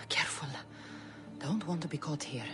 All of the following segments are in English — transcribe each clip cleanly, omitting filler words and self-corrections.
Careful. Don't want to be caught here.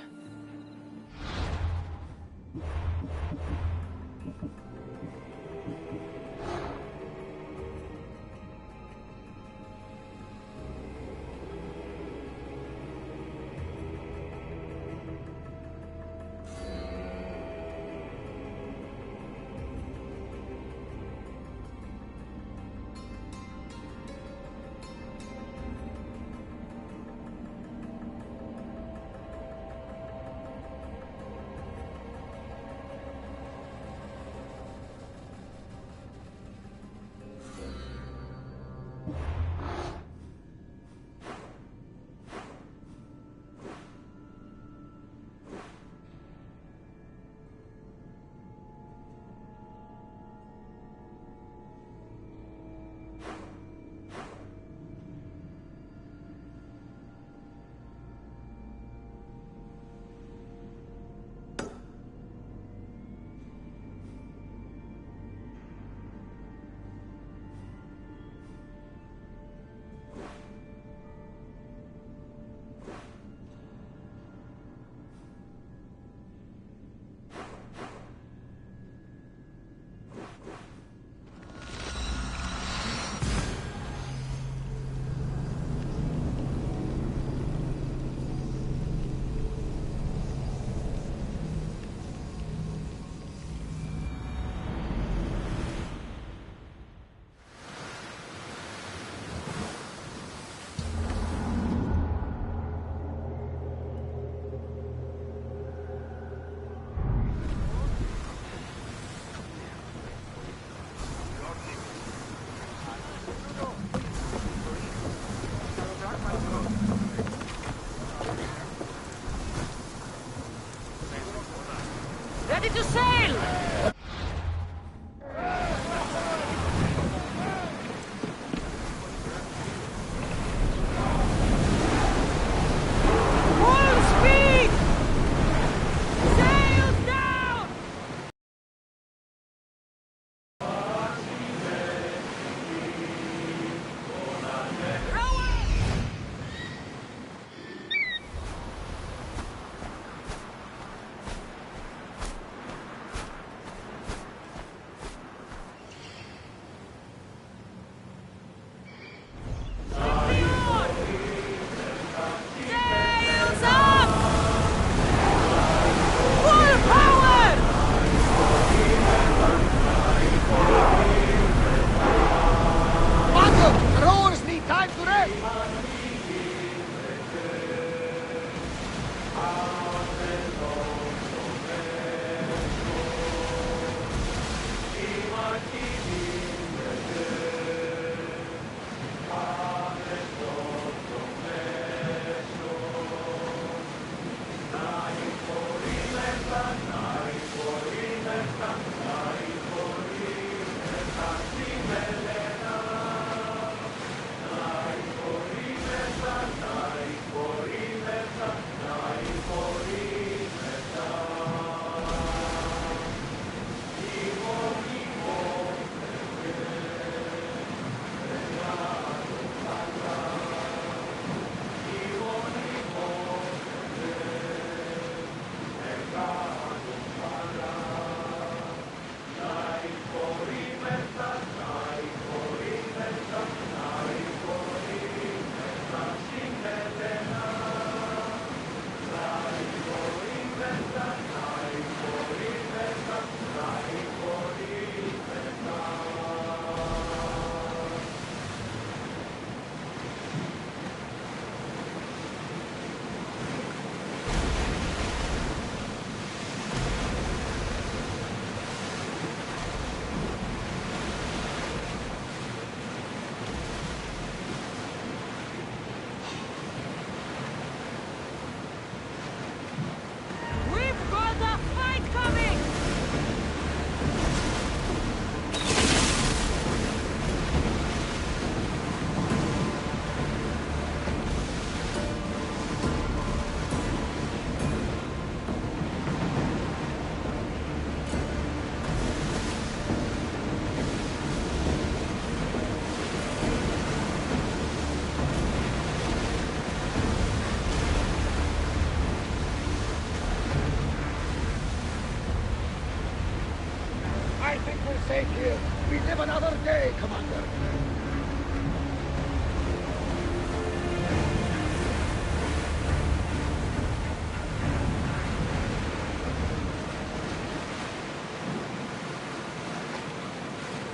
I think we're safe here. We live another day, Commander.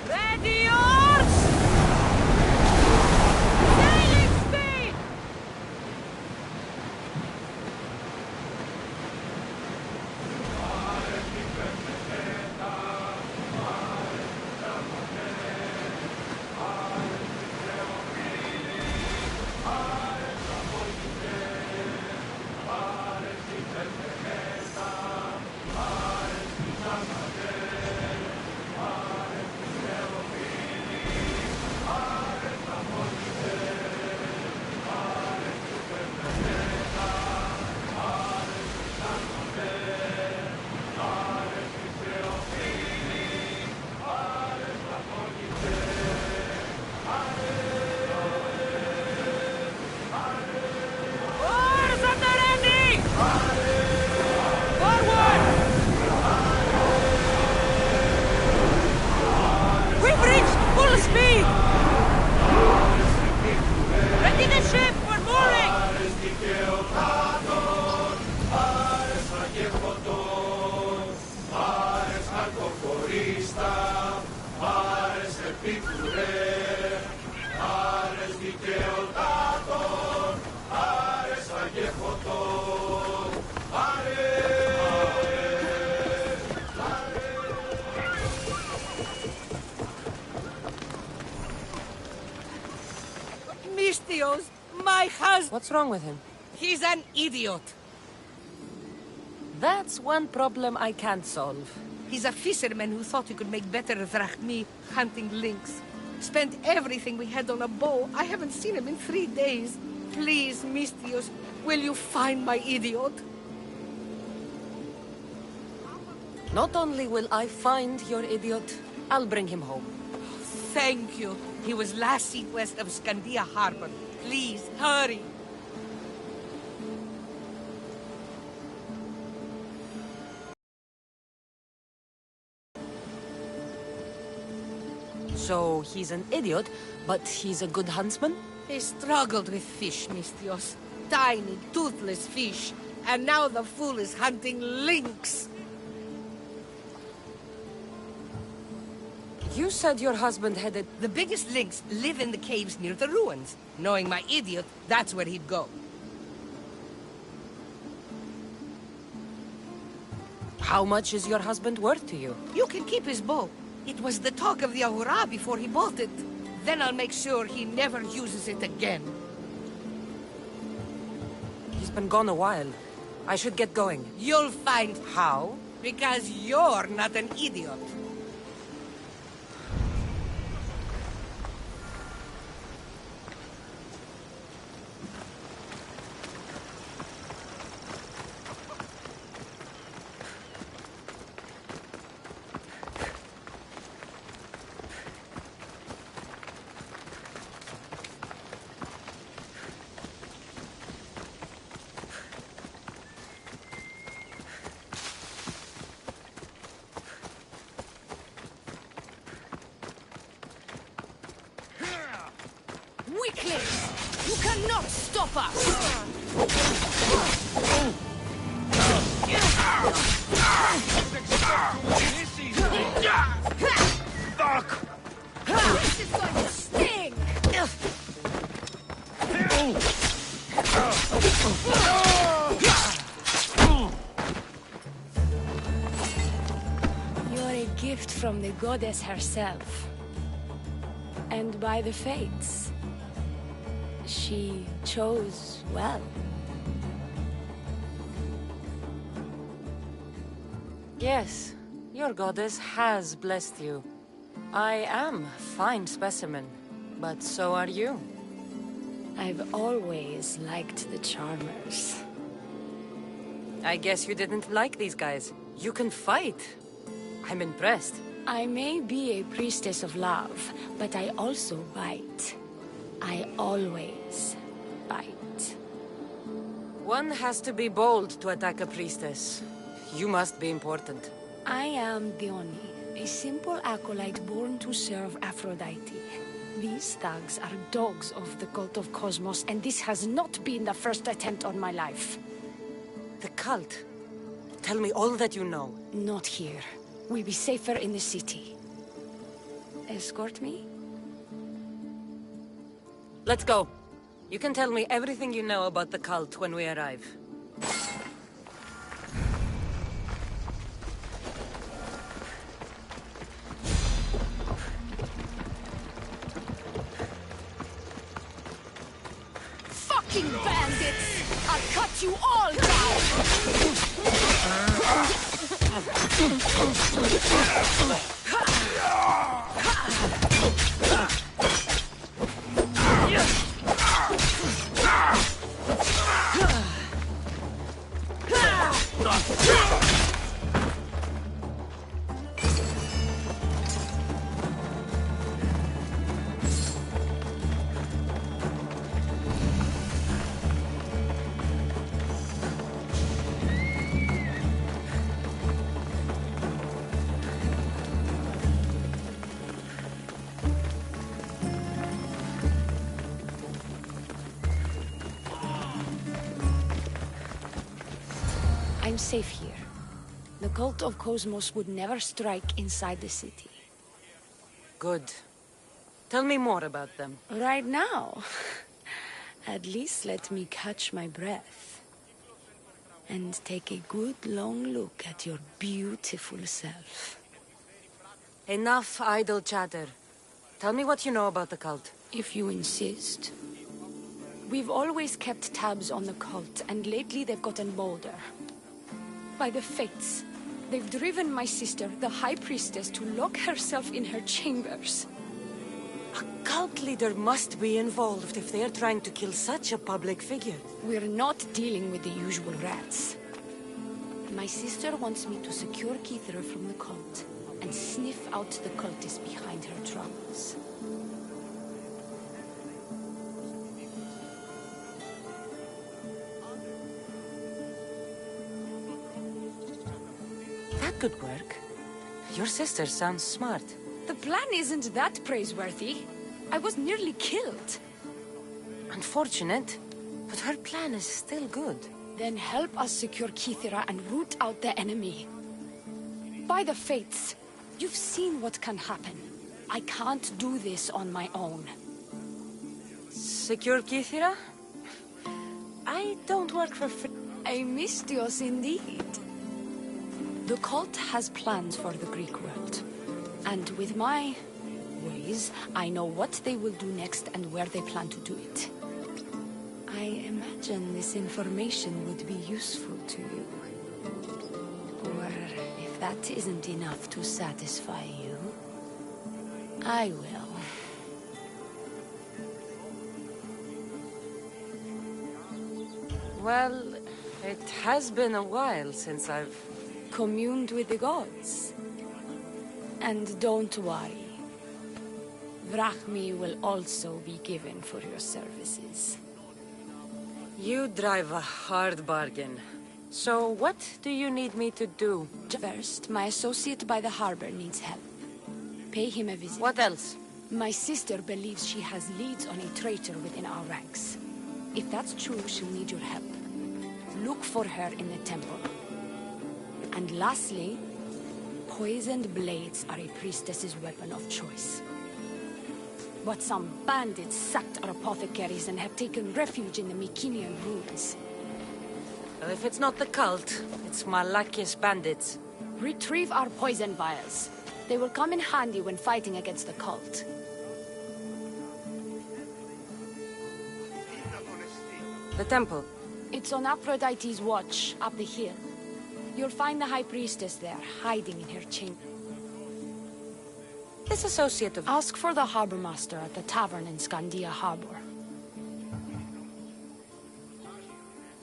Ready yours! Sailing speed! Oars at the ready! Forward! We've reached full speed! Ready the ship, we're mooring! Mistios, my husband! What's wrong with him? He's an idiot! That's one problem I can't solve. He's a fisherman who thought he could make better drachmi hunting lynx. Spent everything we had on a bow. I haven't seen him in 3 days. Please, Mistios, will you find my idiot? Not only will I find your idiot, I'll bring him home. Thank you. He was last seen west of Scandia Harbor. Please, hurry. So he's an idiot, but he's a good huntsman? He struggled with fish, Mistios. Tiny, toothless fish. And now the fool is hunting lynx. You said your husband headed... The biggest lynx live in the caves near the ruins. Knowing my idiot, that's where he'd go. How much is your husband worth to you? You can keep his bow. It was the talk of the Ahura before he bought it. Then I'll make sure he never uses it again. He's been gone a while. I should get going. You'll find How? because you're not an idiot. Weaklings! You cannot stop us! Fuck! This is going to sting! You're a gift from the goddess herself. And by the fates. She chose well. Yes, your goddess has blessed you. I am a fine specimen, but so are you. I've always liked the Charmers. I guess you didn't like these guys. You can fight. I'm impressed. I may be a priestess of love, but I also bite. I always bite. One has to be bold to attack a priestess. You must be important. I am Dione, A simple acolyte born to serve Aphrodite. These thugs are dogs of the cult of Cosmos, and this has not been the first attempt on my life. The cult? Tell me all that you know. Not here. We'll be safer in the city. Escort me? Let's go. You can tell me everything you know about the cult when we arrive. Fucking bandits! I'll cut you all down! I'm safe here. The cult of Cosmos would never strike inside the city. Good. Tell me more about them. Right now? At least let me catch my breath. And take a good long look at your beautiful self. Enough idle chatter. Tell me what you know about the cult. If you insist. We've always kept tabs on the cult, and lately they've gotten bolder. By the fates, they've driven my sister, the High Priestess, to lock herself in her chambers. A cult leader must be involved if they're trying to kill such a public figure. We're not dealing with the usual rats. My sister wants me to secure Keithra from the cult, and sniff out the cultists behind her troubles. That could work. Your sister sounds smart. The plan isn't that praiseworthy. I was nearly killed. Unfortunate, but her plan is still good. Then help us secure Keithra and root out the enemy. By the fates, you've seen what can happen. I can't do this on my own. Secure Keithra? I don't work for free. A mystios indeed. The cult has plans for the Greek world. And with my ways, I know what they will do next and where they plan to do it. I imagine this information would be useful to you. Or if that isn't enough to satisfy you, I will. Well, it has been a while since I've communed with the gods. And don't worry. Vrachmi will also be given for your services. You drive a hard bargain. So what do you need me to do? First, my associate by the harbor needs help. Pay him a visit. What else? My sister believes she has leads on a traitor within our ranks. If that's true, she'll need your help. Look for her in the temple. And lastly, poisoned blades are a priestess's weapon of choice. But some bandits sacked our apothecaries and have taken refuge in the Mycenaean ruins. Well, if it's not the cult, it's Malakias bandits. Retrieve our poison vials. They will come in handy when fighting against the cult. The temple. It's on Aphrodite's watch, up the hill. You'll find the High Priestess there, hiding in her chamber. This associate of... Ask for the Harbor Master at the tavern in Scandia Harbor.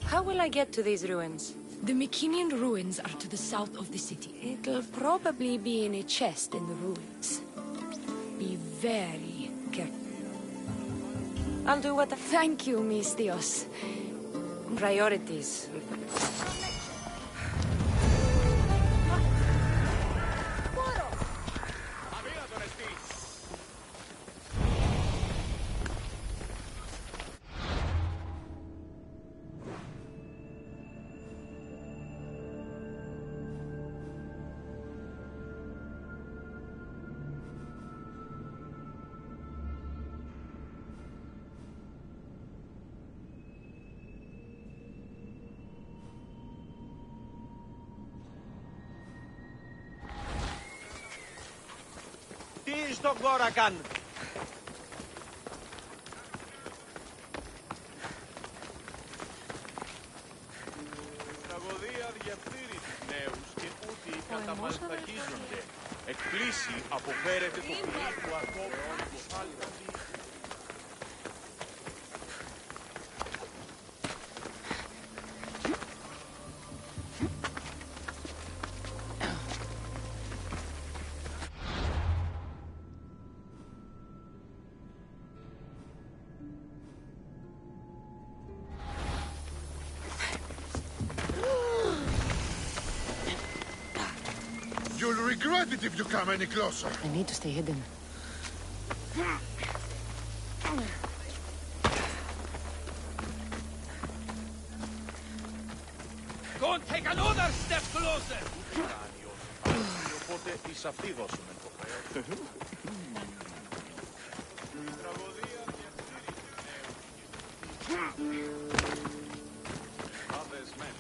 How will I get to these ruins? The Mycenaean ruins are to the south of the city. It'll probably be in a chest in the ruins. Be very careful. I'll do what... Thank you, Mystios. Priorities. στον Κόρακαν. Η τραγωδία διαφθείρει τους νέους και ούτε οι καταμαλτακίζονται. Εκπλήσει αποφέρεται το φιλί του ατόμου του άλλου. You'll regret it if you come any closer. I need to stay hidden. Don't take another step closer! Οπότε εις αυτή δώσουμε το πέρα. Η τραγωδία διαφθείρει τους νέους. Αδεσμένοι.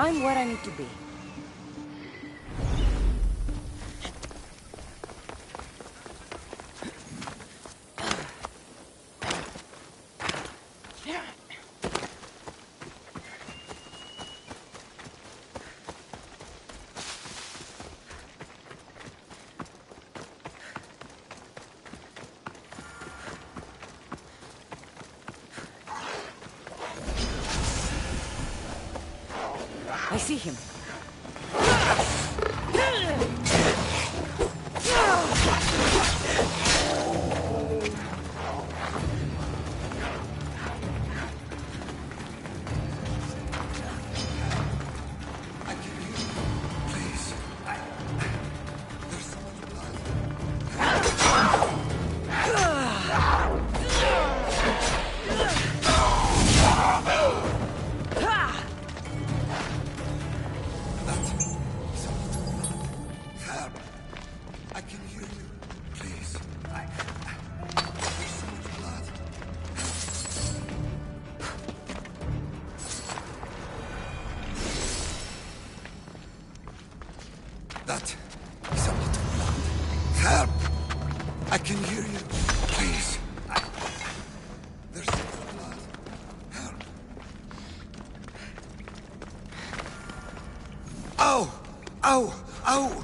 I'm where I need to be. I see him. That is a lot of blood. Help! I can hear you. Please. There's so much blood. Help. Ow! Ow! Ow!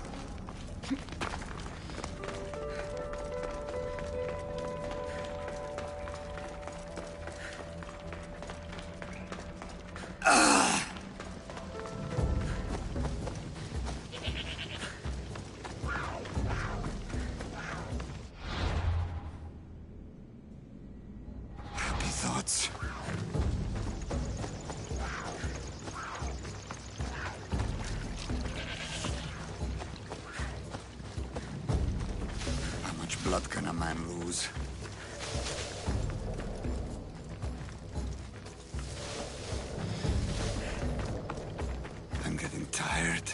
Thoughts. How much blood can a man lose? I'm getting tired.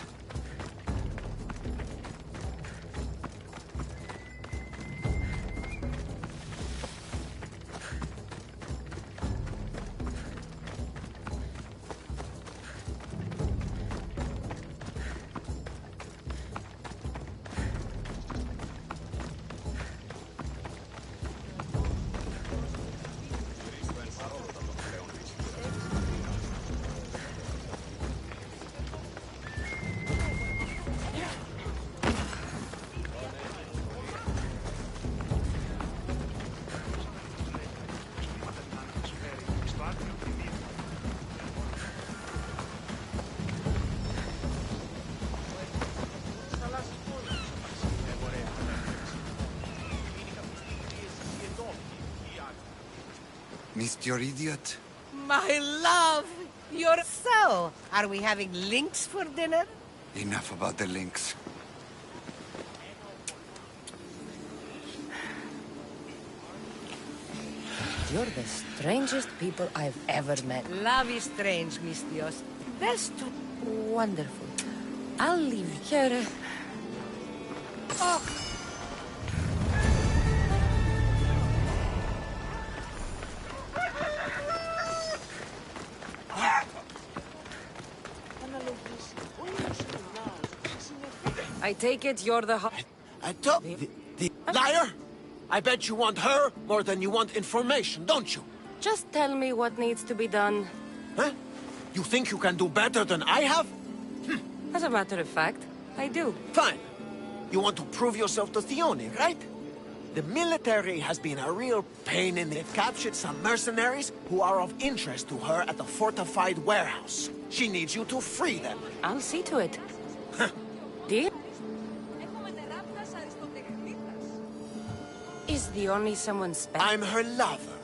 Missed your idiot? My love! You're so... Are we having links for dinner? Enough about the links. You're the strangest people I've ever met. Love is strange, Mistios. Best to... Wonderful. I'll leave here. Oh. I take it you're the... I told the liar? I bet you want her more than you want information, don't you? Just tell me what needs to be done. Huh? You think you can do better than I have? As a matter of fact, I do. Fine. You want to prove yourself to Theone, right? The military has been a real pain in the... They've captured some mercenaries who are of interest to her at the fortified warehouse. She needs you to free them. I'll see to it. Deal? Is the only someone special? I'm her lover,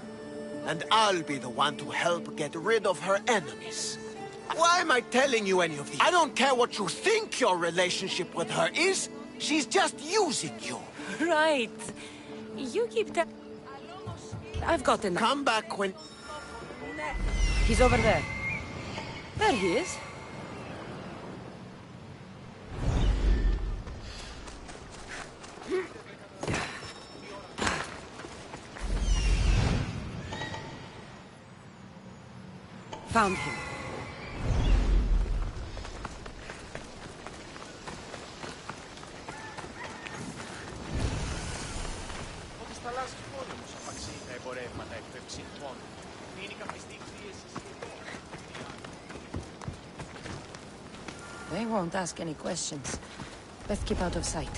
and I'll be the one to help get rid of her enemies. Why am I telling you any of this? I don't care what you think your relationship with her is. She's just using you. Right. You keep that. I've got enough. Come back when... He's over there. There he is. Found him. Ότι στα λάθη πόλεμους απαξί τα εμπορεύματα εκπέμψη τόνου. Μείνηκαν πιστοί πίεσης. They won't ask any questions. Best keep out of sight.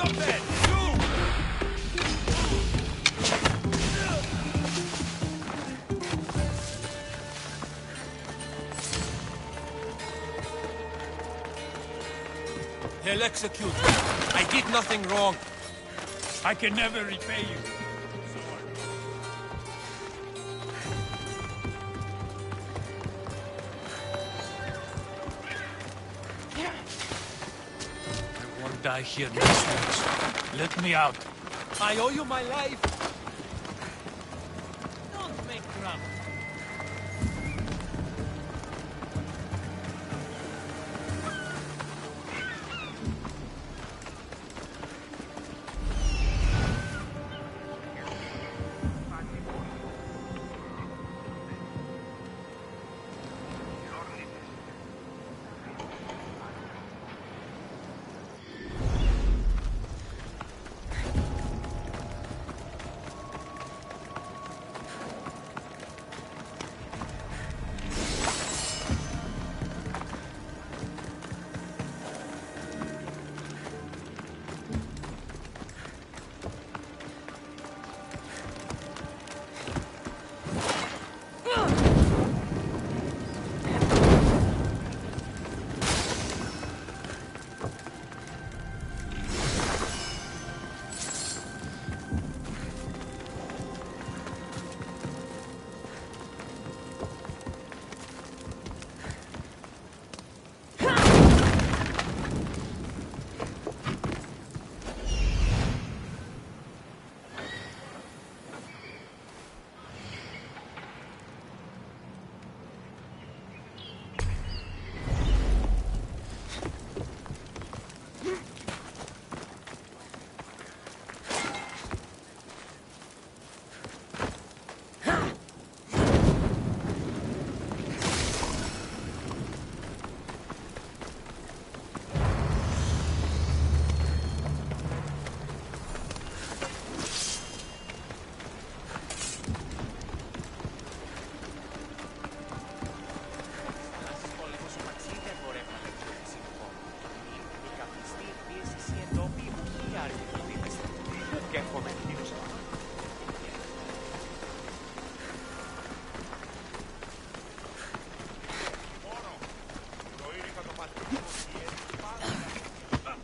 them then! You! They'll execute me. I did nothing wrong. I can never repay you. I won't die here next week. Let me out. I owe you my life. Don't make trouble.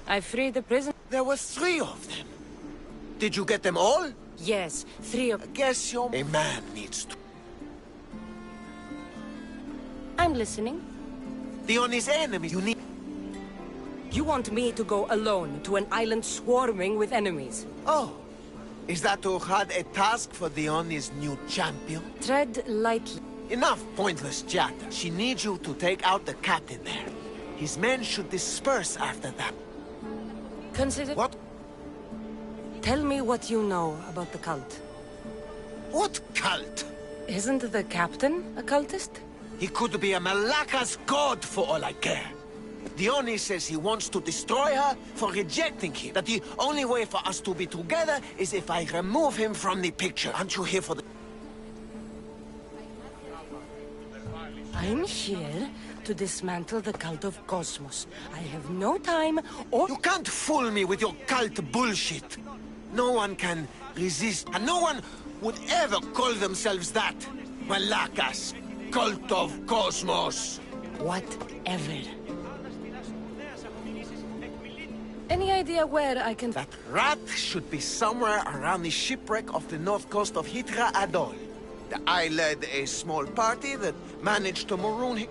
I freed the prison. There were 3 of them. Did you get them all? Yes, 3 of... I guess a man needs to. I'm listening. Dion's enemies, you need... You want me to go alone to an island swarming with enemies? Oh, is that to had a task for Dion's new champion? Tread lightly. Enough pointless chatter. She needs you to take out the captain there. His men should disperse after that. Consider... What? Tell me what you know about the cult. What cult? Isn't the captain a cultist? He could be a Malaka's god for all I care. Dione says he wants to destroy her for rejecting him. That the only way for us to be together is if I remove him from the picture. Aren't you here for the... I'm here to dismantle the cult of Cosmos. I have no time or... You can't fool me with your cult bullshit. No one can resist, and no one would ever call themselves that. Malakas, cult of Cosmos. Whatever. Any idea where I can... That rat should be somewhere around the shipwreck off the north coast of Hitra Atoll. I led a small party that managed to maroon him.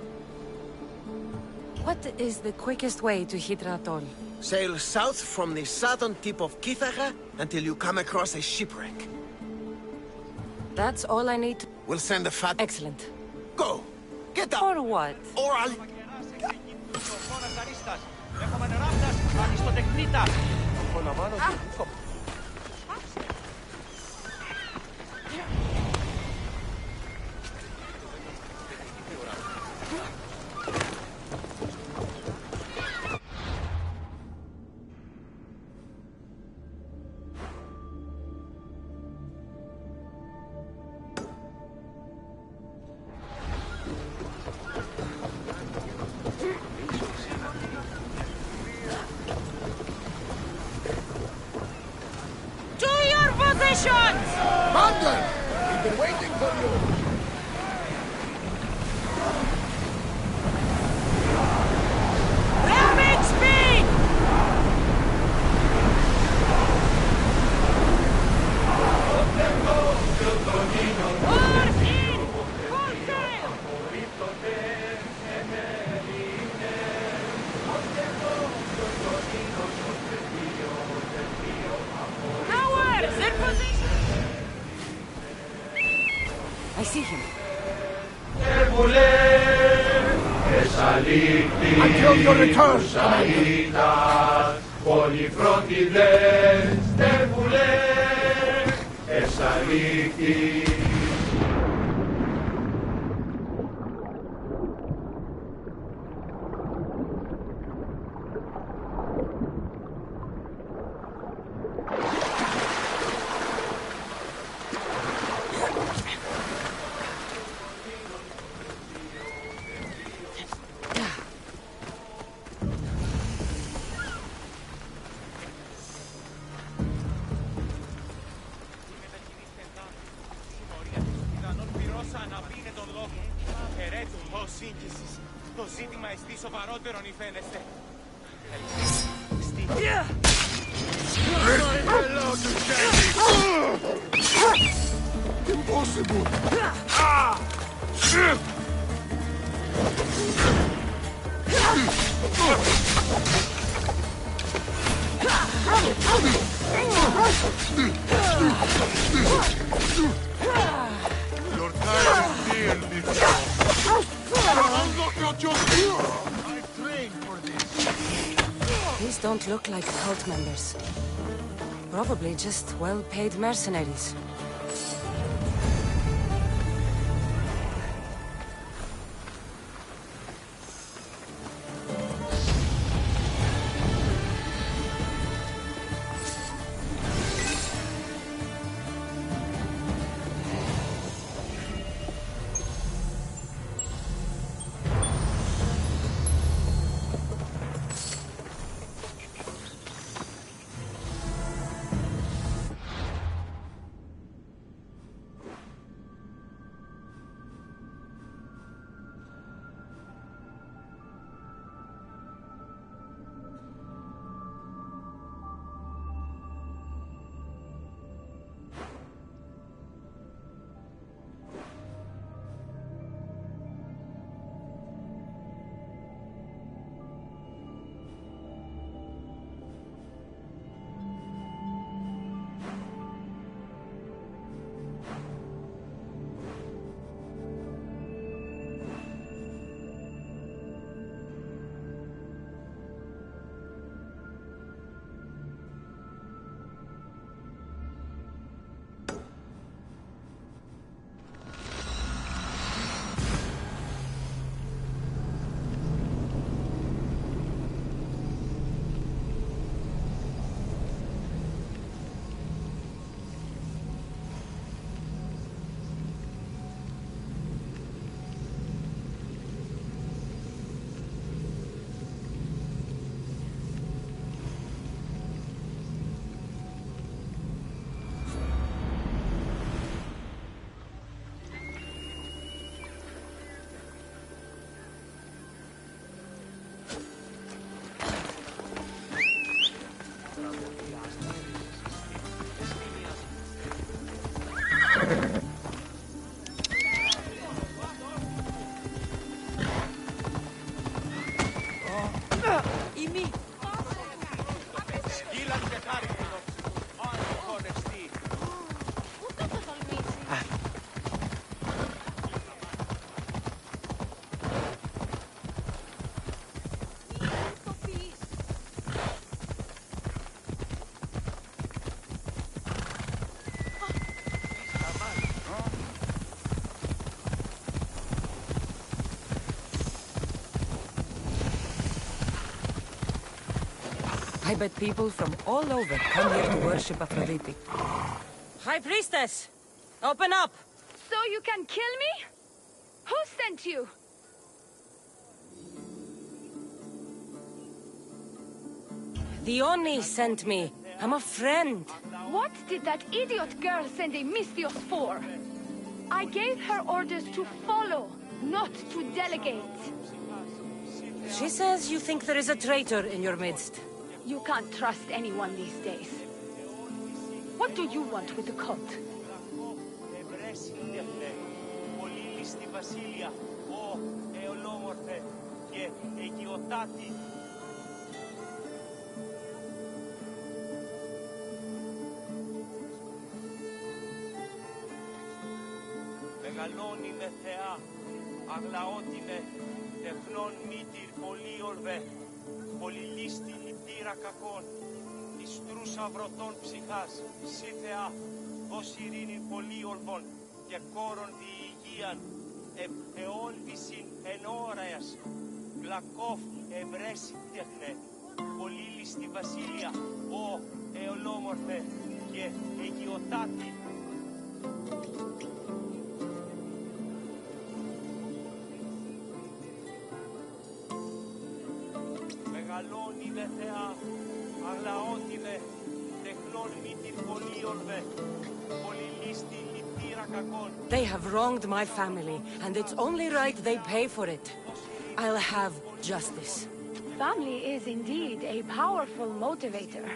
What is the quickest way to Hitra Atoll? Sail south from the southern tip of Kithara until you come across a shipwreck. That's all I need to... We'll send a fat... Excellent. Go! Get up! Or what? Or I'll... positions! Commander! We've been waiting for you! Rapid speed! Oars in! Full sail! Ours in position! I see him. Until your return, Το ζήτημα εστί σοβαρότερο μη φαίνεστε. impossible! Your time is near, Mithras. Unlock your jaw! I trained for this. These don't look like cult members. Probably just well-paid mercenaries. I bet people from all over come here to worship Aphrodite. High Priestess! Open up! So you can kill me? Who sent you? The Oni sent me. I'm a friend. What did that idiot girl send a Misthios for? I gave her orders to follow, not to delegate. She says you think there is a traitor in your midst. You can't trust anyone these days. What do you want with the cult? Μεγαλώνει με θεά, αγλαώτη με, τεχνών μήτυρ πολύ ορβέ, πολυλίστη λυτήρα κακών, της τρούσα βρωτών ψυχάς, σύ θεά, ως ειρήνη πολύ ορβών, και κόρον διηγίαν, αιόλβησιν εν ώρας, γλακόφ ευρέσει τεχνέ, πολύλιστη βασίλεια, ο εολόμορφε, και αιγιοτάτη. Μεγαλώνει με θεά, αγλαώτη με, τεχνών μήτυρ πολύ ορβέ, πολυλίστη λυτήρα κακών. They have wronged my family, and it's only right they pay for it. I'll have justice. Family is indeed a powerful motivator.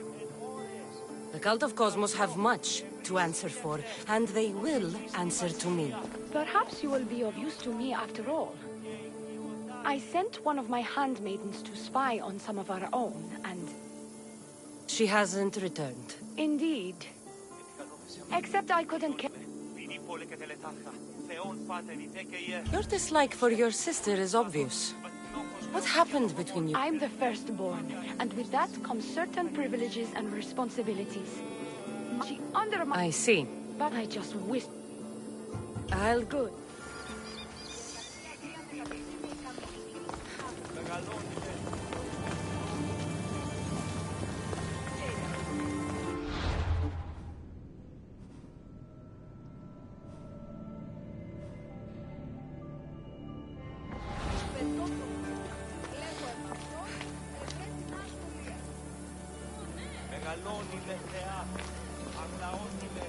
The cult of Cosmos have much to answer for, and they will answer to me. Perhaps you will be of use to me after all. I sent one of my handmaidens to spy on some of our own, and... She hasn't returned. Indeed. Except I couldn't care. Your dislike for your sister is obvious. What happened between you? I'm the firstborn, and with that comes certain privileges and responsibilities. She undermined... I see. But I just wish... I'll... Good. Μεγαλώνει με θεά, αγλαώτη με.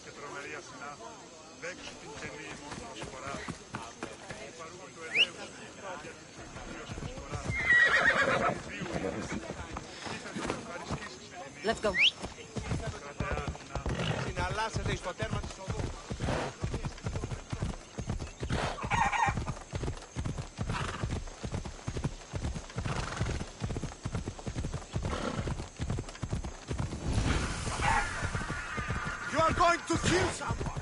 Και τρομερή ασυνά, δέξου την καινή μου προσφορά. Let's go. Συναλλάσσεται στο τέρμα της οδού. You are going to kill someone!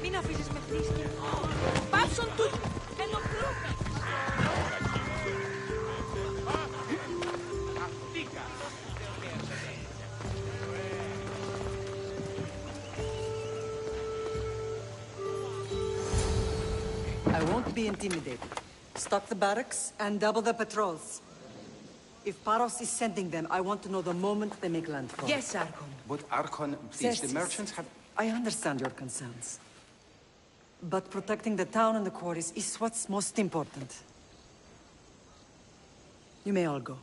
Μην αφήσεις με φρίσκη. Πάψον του! Ενοχλούμε! I won't be intimidated. Stock the barracks and double the patrols. If Paros is sending them, I want to know the moment they make landfall. Yes, Archon. But Archon, please, the Xerxes, merchants have... I understand your concerns. But protecting the town and the quarries is what's most important. You may all go.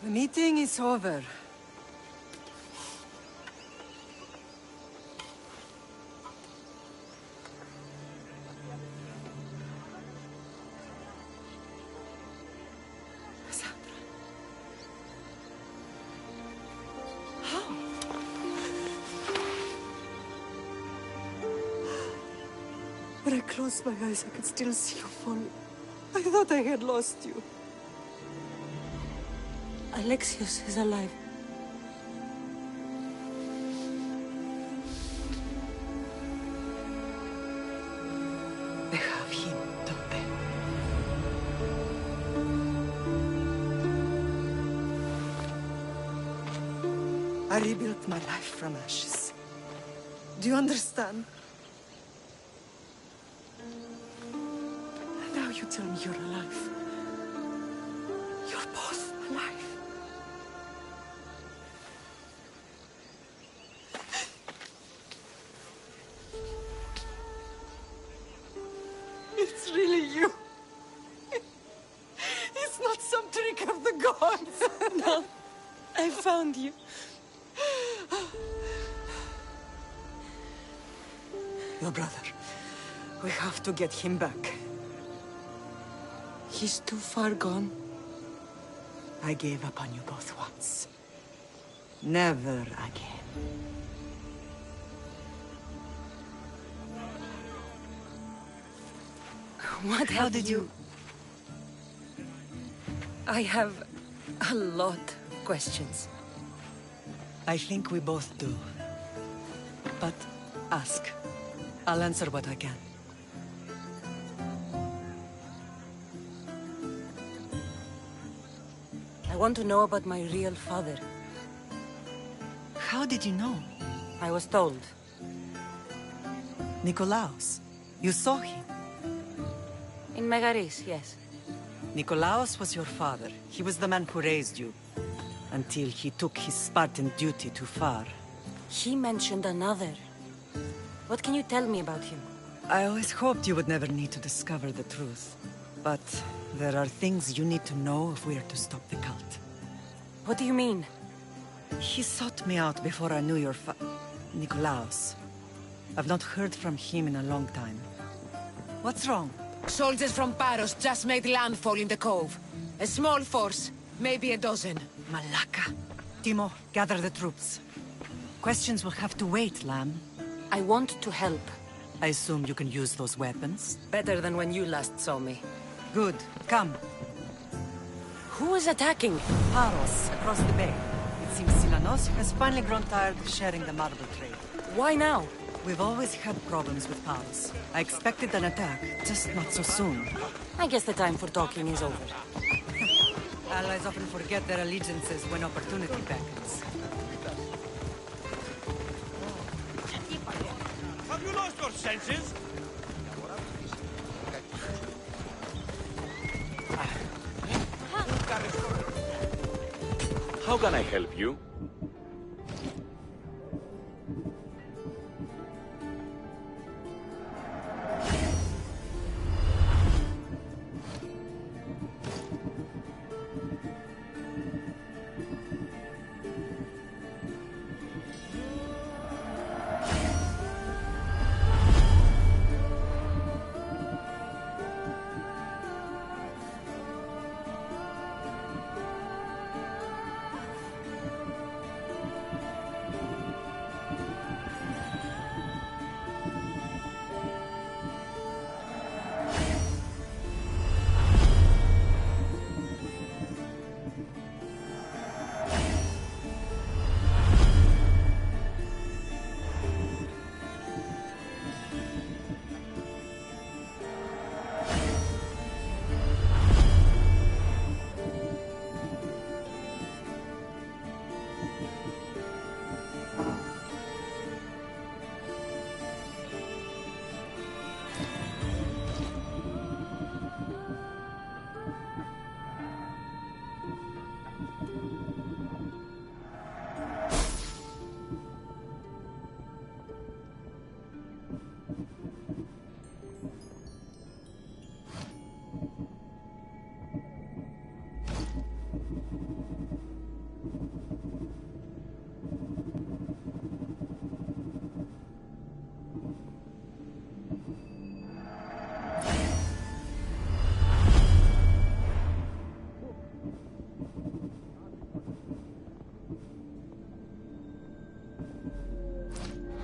The meeting is over. Sandra. How? When I closed my eyes, I could still see you falling. I thought I had lost you. Alexios is alive. They have him, don't they? I rebuilt my life from ashes. Do you understand? And now you tell me you're alive. You're both alive. It's really you. It's not some trick of the gods. No, I found you. Your brother. We have to get him back. He's too far gone. I gave up on you both once. Never again. How did you... I have a lot of questions. I think we both do. But ask. I'll answer what I can. I want to know about my real father. How did you know? I was told. Nikolaos. You saw him. In Megaris, yes. Nikolaos was your father. He was the man who raised you. Until he took his Spartan duty too far. He mentioned another. What can you tell me about him? I always hoped you would never need to discover the truth. But there are things you need to know if we are to stop the cult. What do you mean? He sought me out before I knew your Nikolaos. I've not heard from him in a long time. What's wrong? Soldiers from Paros just made landfall in the cove. A small force, maybe a dozen. Malaka. Timo, gather the troops. Questions will have to wait, Lamb. I want to help. I assume you can use those weapons? Better than when you last saw me. Good. Come. Who is attacking? Paros, across the bay. Seems Silanos has finally grown tired of sharing the marble trade. Why now? We've always had problems with Paros. I expected an attack, just not so soon. I guess the time for talking is over. Allies often forget their allegiances when opportunity beckons. Have you lost your senses? How can I help you?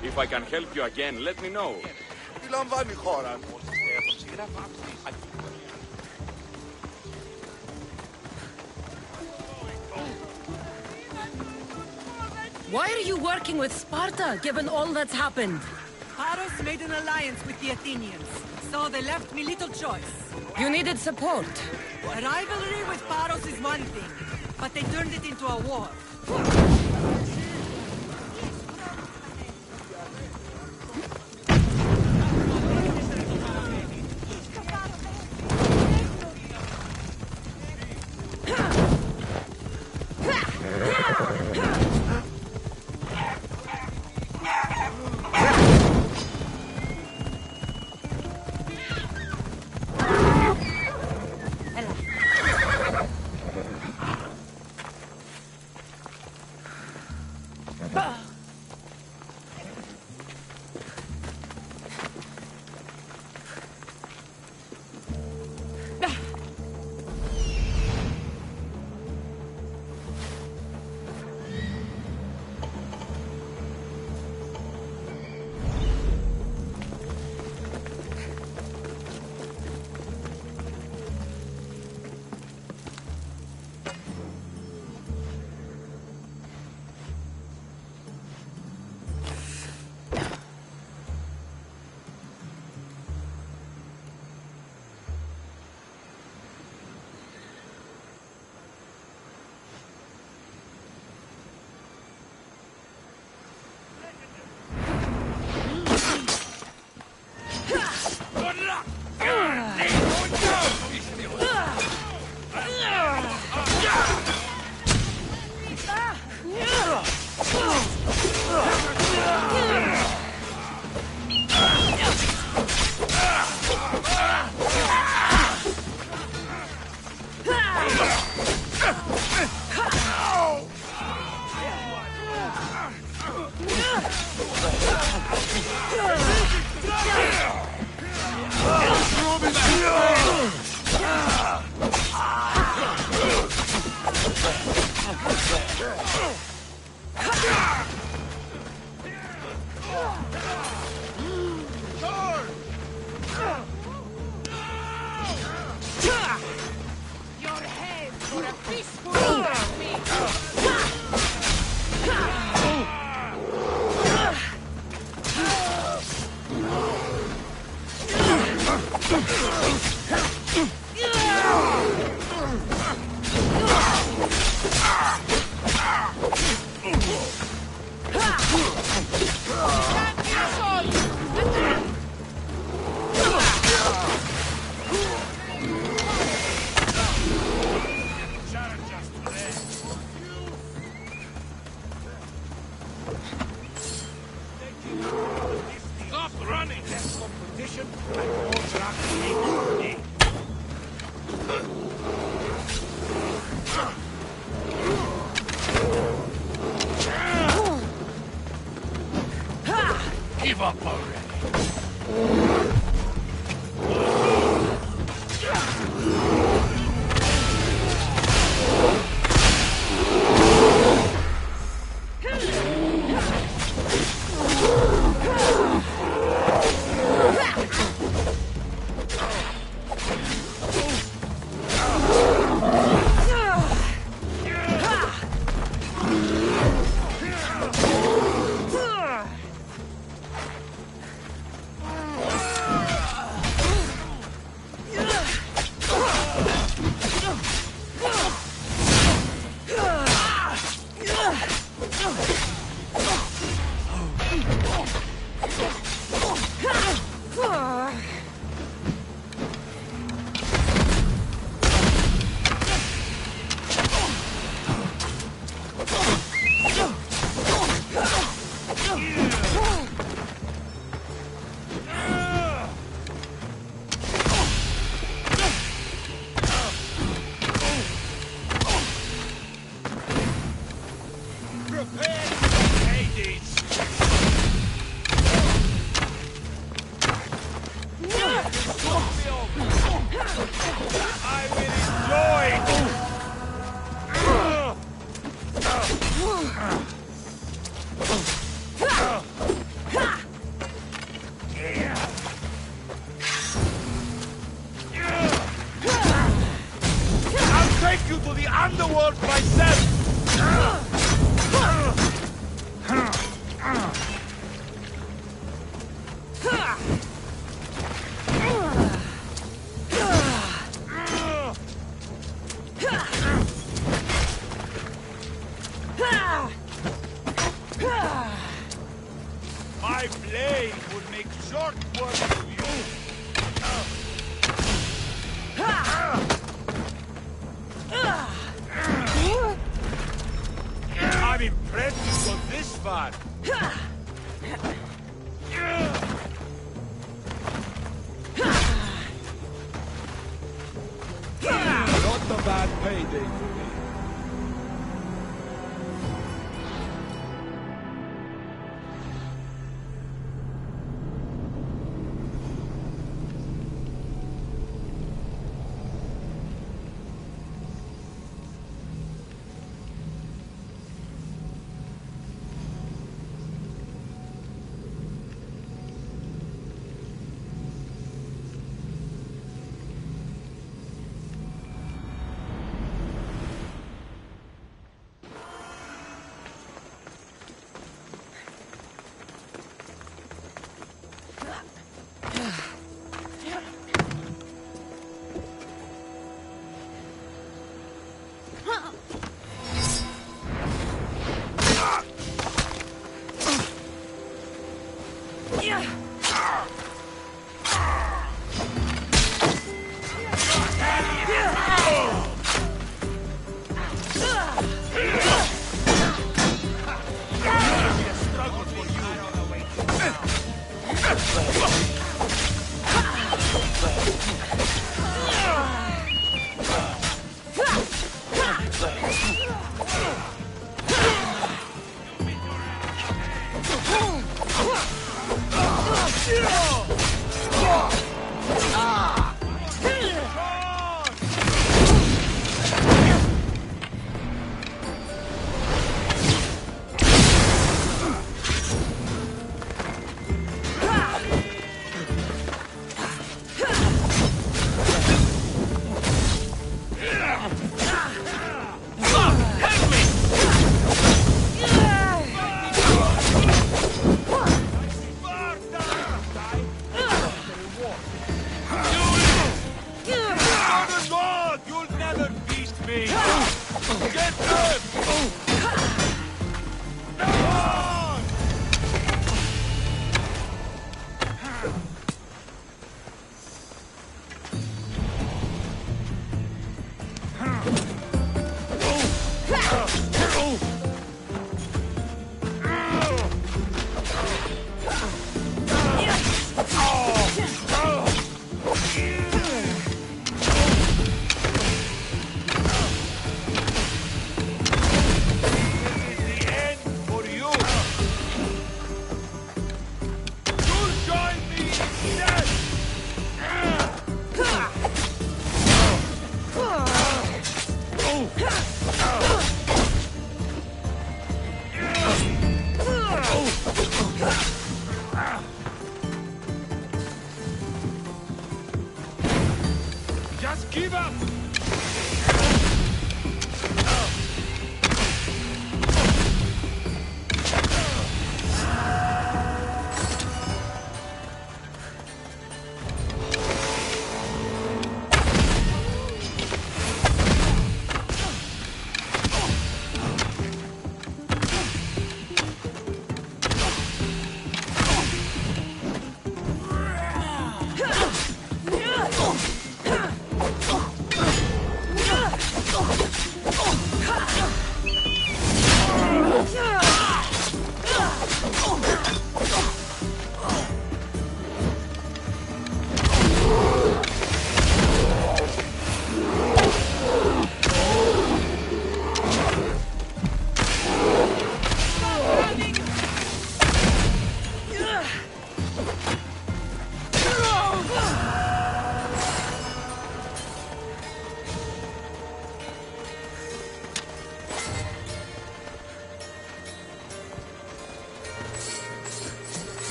If I can help you again, let me know. Τι λαμβάνει η χώρα. Why are you working with Sparta, given all that's happened? Paros made an alliance with the Athenians, so they left me little choice. You needed support. A rivalry with Paros is one thing, but they turned it into a war. Give up already. Take you to the underworld myself! My blade would make short work of you. I'm impressed you got this far. Not a bad payday for me.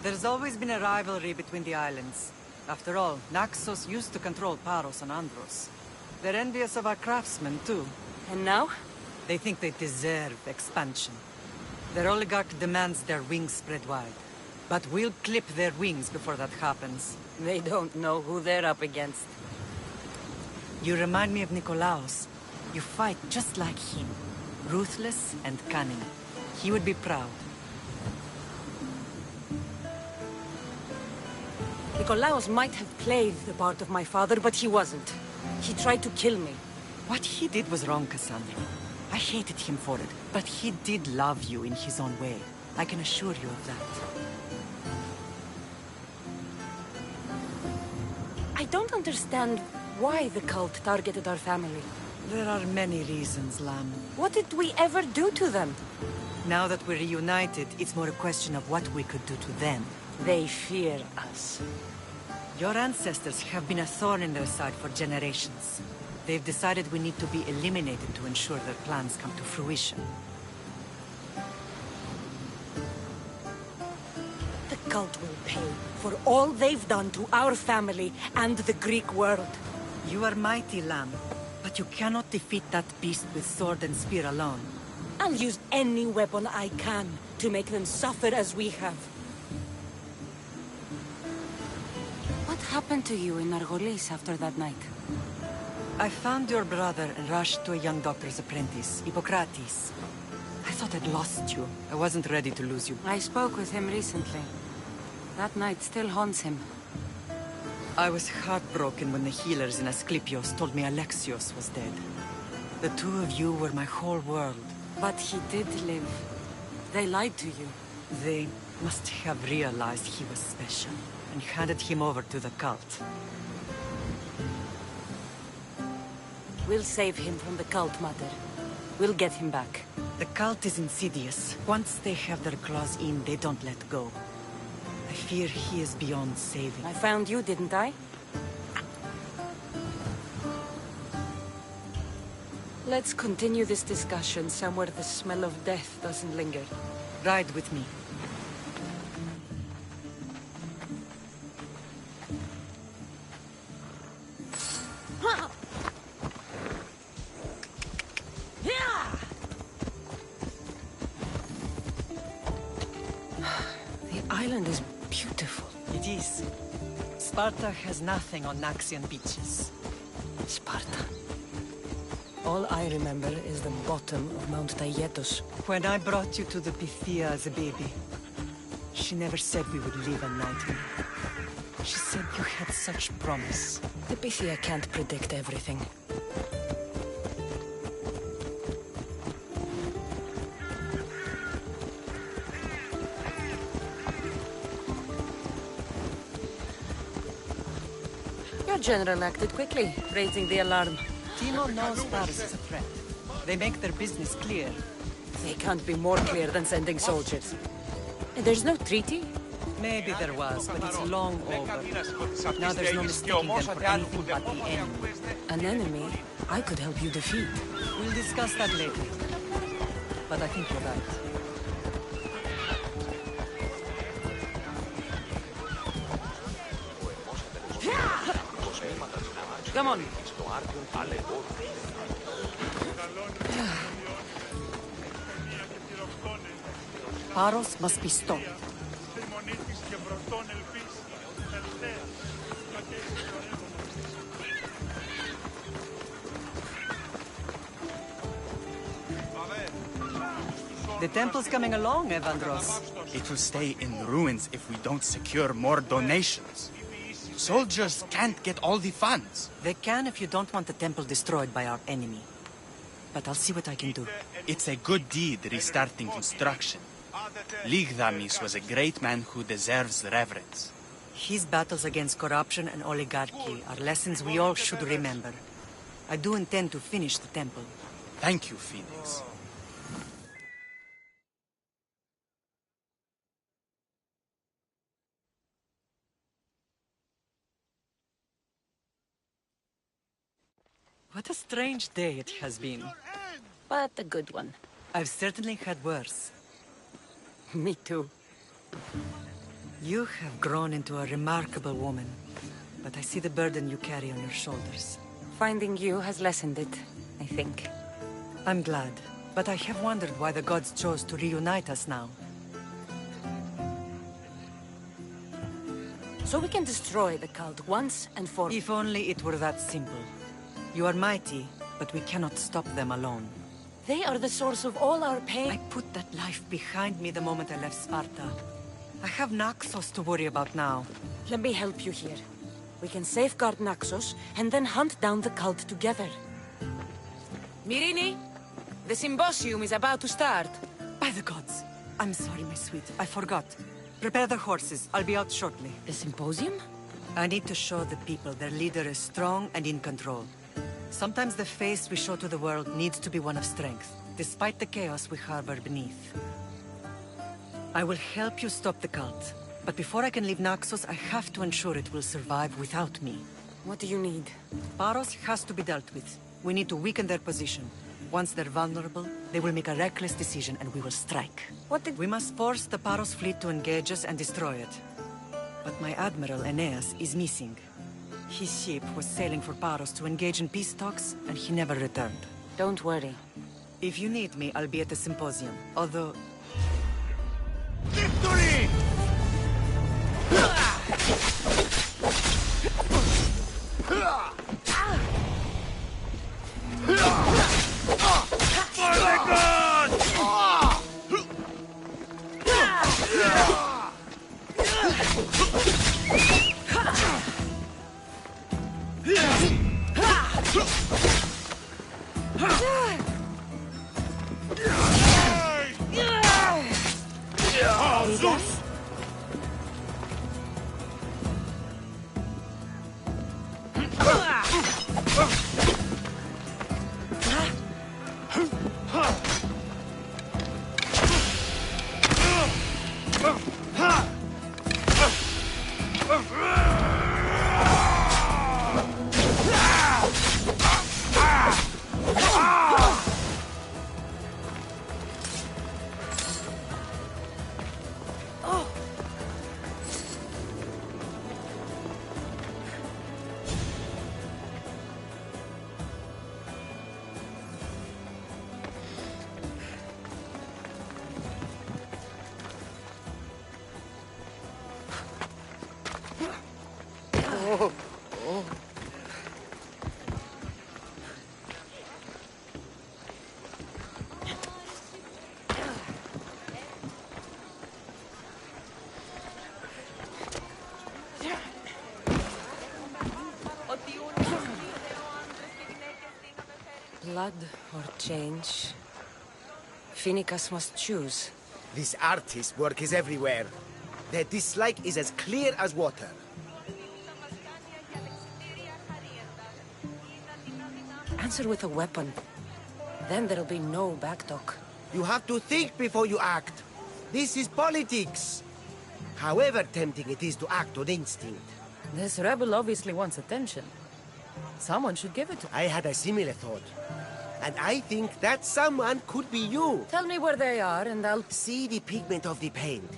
There's always been a rivalry between the islands. After all, Naxos used to control Paros and Andros. They're envious of our craftsmen, too. And now? They think they deserve expansion. Their oligarch demands their wings spread wide. But we'll clip their wings before that happens. They don't know who they're up against. You remind me of Nikolaos. You fight just like him. Ruthless and cunning. He would be proud. Nikolaos might have played the part of my father, but he wasn't. He tried to kill me. What he did was wrong, Cassandra. I hated him for it, but he did love you in his own way. I can assure you of that. I don't understand why the cult targeted our family. There are many reasons, Lam. What did we ever do to them? Now that we're reunited, it's more a question of what we could do to them. They fear us. Your ancestors have been a thorn in their side for generations. They've decided we need to be eliminated to ensure their plans come to fruition. The cult will pay for all they've done to our family and the Greek world. You are mighty, Lam, but you cannot defeat that beast with sword and spear alone. I'll use any weapon I can to make them suffer as we have. What happened to you in Argolis after that night? I found your brother and rushed to a young doctor's apprentice, Hippocrates. I thought I'd lost you. I wasn't ready to lose you. I spoke with him recently. That night still haunts him. I was heartbroken when the healers in Asclepios told me Alexios was dead. The two of you were my whole world. But he did live. They lied to you. They must have realized he was special and handed him over to the cult. We'll save him from the cult, Mother. We'll get him back. The cult is insidious. Once they have their claws in, they don't let go. I fear he is beyond saving. I found you, didn't I? Let's continue this discussion somewhere the smell of death doesn't linger. Ride with me. The island is beautiful. It is. Sparta has nothing on Naxian beaches. Sparta. All I remember is the bottom of Mount Taygetos. When I brought you to the Pythia as a baby, she never said we would live a nightmare. She said you had such promise. The Pythia can't predict everything. Your general acted quickly, raising the alarm. Timo knows Paris is a threat. They make their business clear. They can't be more clear than sending soldiers. There's no treaty? Maybe there was, but it's long over. Now there's no mistaking them for anything but the enemy. An enemy I could help you defeat. We'll discuss that later. But I think you're right. Come on. Paros must be stopped. The temple's coming along, Evandros. It will stay in ruins if we don't secure more donations. Soldiers can't get all the funds. They can if you don't want the temple destroyed by our enemy. But I'll see what I can do. It's a good deed restarting construction. Ligdamis was a great man who deserves reverence. His battles against corruption and oligarchy are lessons we all should remember. I do intend to finish the temple. Thank you, Phoenix. What a strange day it has been. But a good one. I've certainly had worse. Me too. You have grown into a remarkable woman, but I see the burden you carry on your shoulders. Finding you has lessened it, I think. I'm glad, but I have wondered why the gods chose to reunite us now. So we can destroy the cult once and for... If only it were that simple. You are mighty, but we cannot stop them alone. They are the source of all our pain. I put that life behind me the moment I left Sparta. I have Naxos to worry about now. Let me help you here. We can safeguard Naxos, and then hunt down the cult together. Myrrine, the symposium is about to start. By the gods! I'm sorry, my sweet. I forgot. Prepare the horses. I'll be out shortly. The symposium? I need to show the people their leader is strong and in control. Sometimes the face we show to the world needs to be one of strength, despite the chaos we harbor beneath. I will help you stop the cult, but before I can leave Naxos, I have to ensure it will survive without me. What do you need? Paros has to be dealt with. We need to weaken their position. Once they're vulnerable, they will make a reckless decision and we will strike. We must force the Paros fleet to engage us and destroy it. But my admiral, Aeneas, is missing. His ship was sailing for Paros to engage in peace talks, and he never returned. Don't worry. If you need me, I'll be at the symposium, although... Victory! For the gods! Blood or change? Phoenicus must choose. This artist's work is everywhere. Their dislike is as clear as water. Answer with a weapon. Then there'll be no backtalk. You have to think before you act. This is politics. However tempting it is to act on instinct. This rebel obviously wants attention. Someone should give it to him. I had a similar thought. And I think that someone could be you. Tell me where they are and I'll... See the pigment of the paint.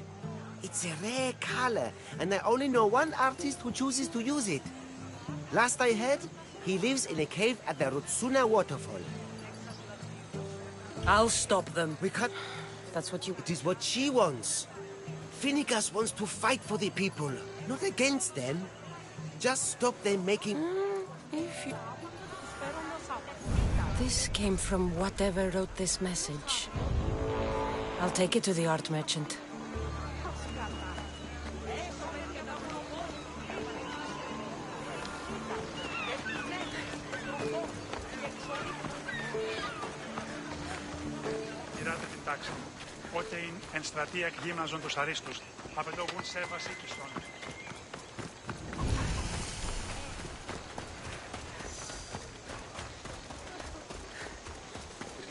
It's a rare color, and I only know one artist who chooses to use it. Last I heard, he lives in a cave at the Rutsuna waterfall. I'll stop them. We can't... That's what you... It is what she wants. Phoenicus wants to fight for the people, not against them. Just stop them making... If you... This came from whatever wrote this message. I'll take it to the art merchant. Κυράτε την τάξη. Πότε είναι εν στρατεία γύμναζον τους αρίστους. Απαιτώγουν σέβαση και στον.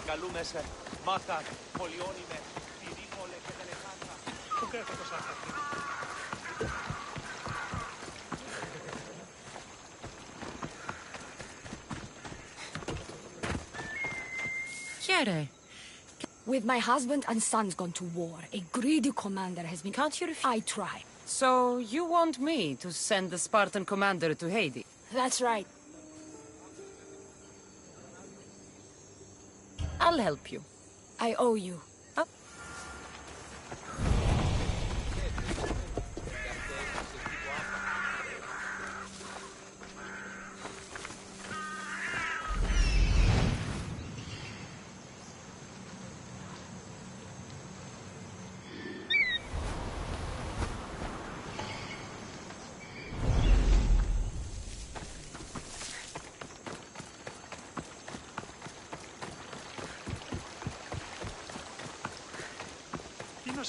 Καλούμε σε μάτα, πολιώνυμε, πυρήμολε και τελεχάντα. Πού κρέφεται το σάρτα. Chiere. With my husband and sons gone to war, a greedy commander has been... Can't you refuse? I try. So, you want me to send the Spartan commander to Hades? That's right. I'll help you. I owe you.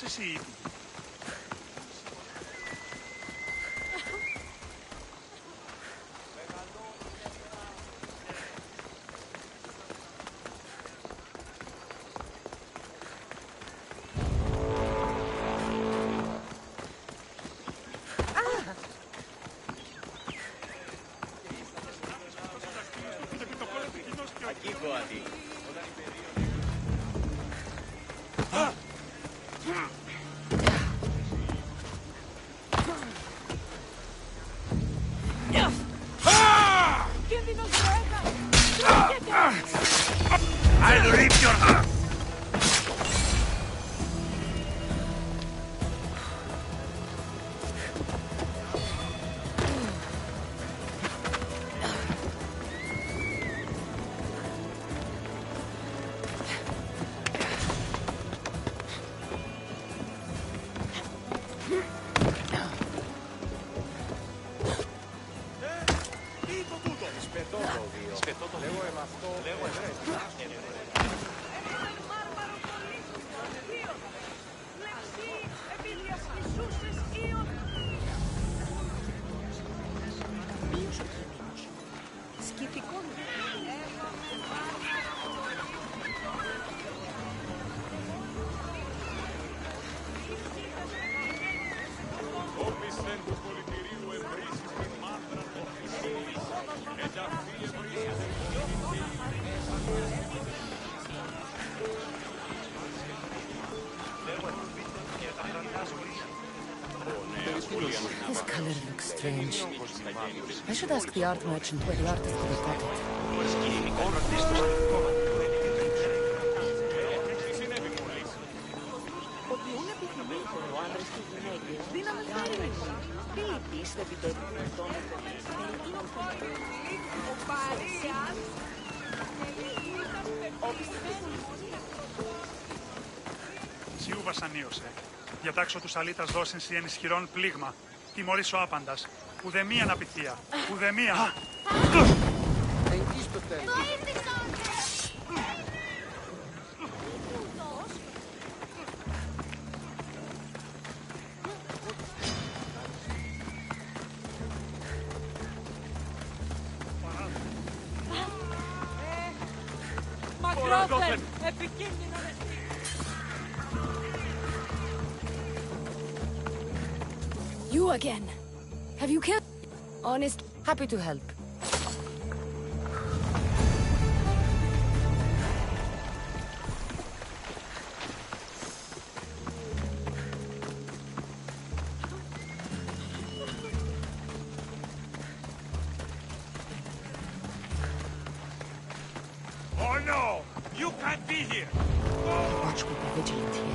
Εσύ. I'll rip your heart! This color looks strange. I should ask the art merchant where the artist could have got it. Σιού βασανίωσε. Διατάξω τους αλήτας δώσινση εν ισχυρών πλήγμα. Τιμωρήσω άπαντας. Ουδεμία αναπηθεία. Ουδεμία. Μακρόφερ! Επικίνδυνο ρεστή! You again. Have you killed... Honest... Happy to help. Oh no! You can't be here! Watch will be vigilant here.